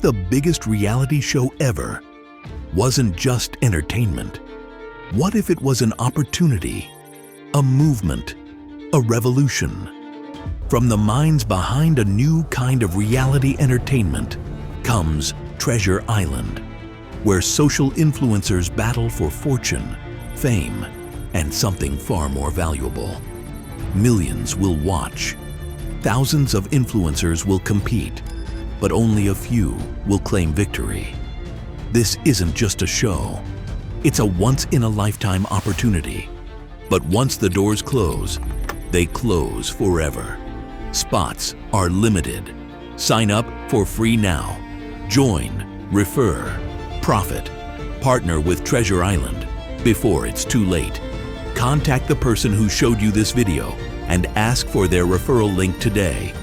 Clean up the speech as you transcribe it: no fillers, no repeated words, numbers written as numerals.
the biggest reality show ever wasn't just entertainment? What if it was an opportunity, a movement, a revolution? From the minds behind a new kind of reality entertainment comes Treasure Island, where social influencers battle for fortune, fame, and something far more valuable. Millions will watch. Thousands of influencers will compete, but only a few will claim victory. This isn't just a show. It's a once-in-a-lifetime opportunity. But once the doors close, they close forever. Spots are limited. Sign up for free now. Join, refer, profit, partner with Treasure Island before it's too late. Contact the person who showed you this video and ask for their referral link today.